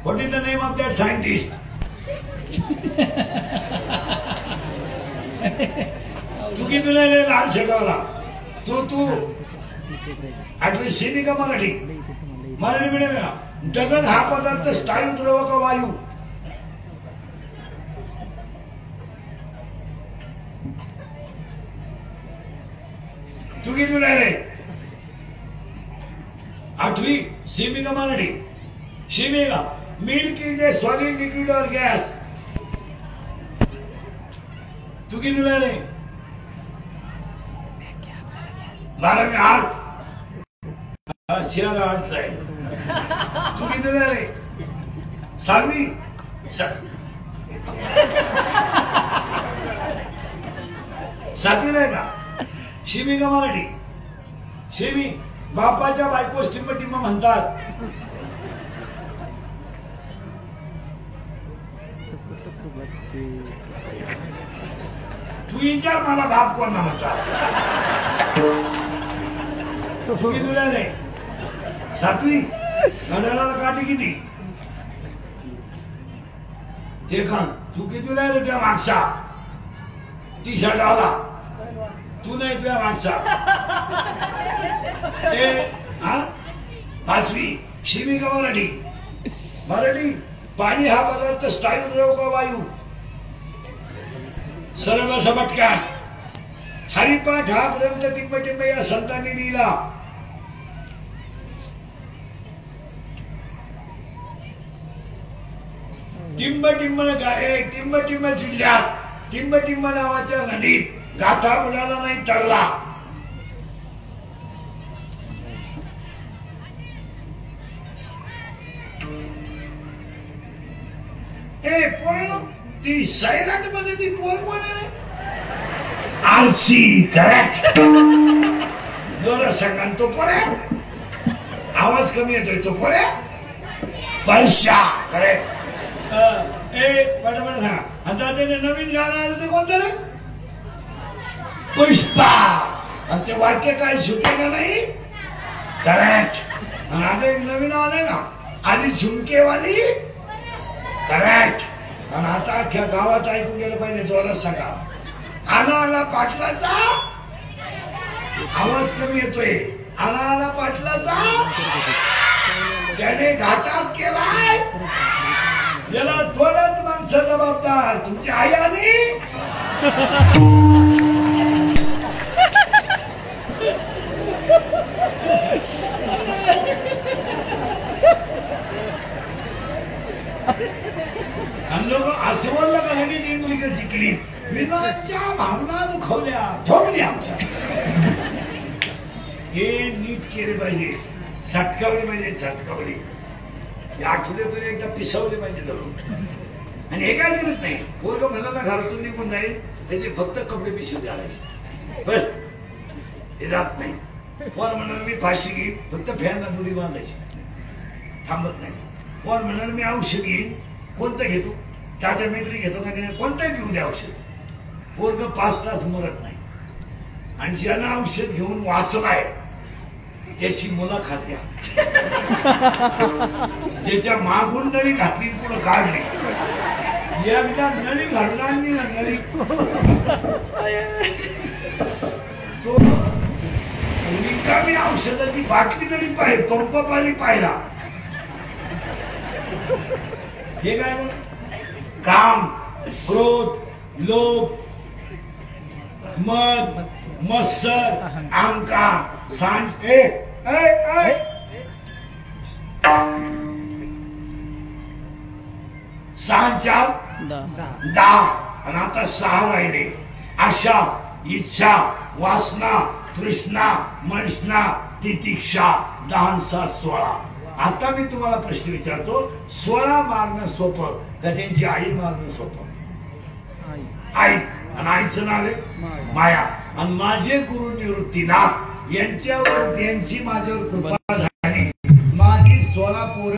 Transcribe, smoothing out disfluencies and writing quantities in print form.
What is the name of that scientist? तू किती लाल शेगावला तू आठवी सीमी का मराठी मराठी मीडियम आहे. दगड हा पदार्थ स्थायू द्रव का वायू? तू किती रे आठवी सीमी का मराठी सीमी का milk is a solid liquid और गैस. तू किती रे 12 में 8 6 8 आहे. तू किती रे 7वी का शिमी का मराठी शिमी बापाच्या बायकोस टिंब टिंब म्हणतात. तू विचार मला बाप कोण म्हणतात. तू किती रे 7वी घड्याळाला काठी किती ते खान. तू किती रे त्या मागचा टी शर्ट आला तू नाही तुझ्या मागचा. 5वी शिमी का मराठी मराठी पाणी हा पदार्थ स्थायू द्रव का वायू? सर्व समटक्या हरिपाठ हा ग्रंथ टिंब या संतांनी लिहिला. टिंब टिंब जिल्ह्यात टिंब नावाच्या नदीत गाथा मुलाला नाही तरला. पोरांनो ती सैराट मध्ये ती पोर कोण आहे? RC correct. जोर सगळ्यां तो पोऱ्या आवाज कमी येतोय तो पोऱ्या परशा करेक्ट. पटापट सांगा. आता ते नवीन गाणं आलं ते कोणतं रे? पुष्पा. आणि ते वाक्य काय झुके का नाही करेक्ट. आणि आता एक नवीन आलंय ना आधी झुमकेवाली करेक्ट. आणि आता अख्ख्या गावात ऐकून गेलं पाहिजे जोरात सांगा. आला पाटलाचा आवाज कमी येतोय. आला पाटलाचा त्याने घाटात केलाय. याला थोडंच माणसं जबाबदार तुमची आई आणि लोक असे बोललं का लगेच इंग्लिश शिकली. विनोदच्या भावना दुखवल्या ठोकल्या आमच्या. हे नीट केले पाहिजे. झटकावली पाहिजे झटकावली. आठवड्यातून एकदा पिसवले पाहिजे धरून. आणि हे काय करत नाही. पोरग म्हणलं ना घरातून निघून जाईल त्याचे फक्त कपडे पिशवी घालायचे बर ते जात नाही. वर म्हणाल मी फाशी घेईन फक्त फॅनला दोरी बांधायची थांबत नाही. वर म्हणाल मी औषध घेईन कोणतं घेतो टाटा मेट्री घेतो का नाही कोणतं घेऊ द्या औषध. पोरग 5 तास मरत नाही. आणि ज्यानं औषध घेऊन वाचलाय त्याची मुलाखत घ्या. ज्याच्या मागून नळी घातली पुढे काढली. एकदा नळी घालला नळी तो रिकामी औषधाची बाटली तरी पाहिजे पंप पाणी पाहिला. हे काय काम क्रोध लोभ मद मत्सर अंका सांज सांच्या 10 आणि आता 6 राहिले. आशा इच्छा वासना तृष्णा मनष्णा तितिक्षा 10 7 16. आता मी तुम्हाला प्रश्न विचारतो 16 मारणं सोपं का त्यांची आई मारणं सोपं? आई. आणि आईचं नाव आहे माया. आणि माझे गुरु निवृत्तीनाथ यांच्यावर यांची माझ्यावर कृपा झाली. माझी 16 पोरं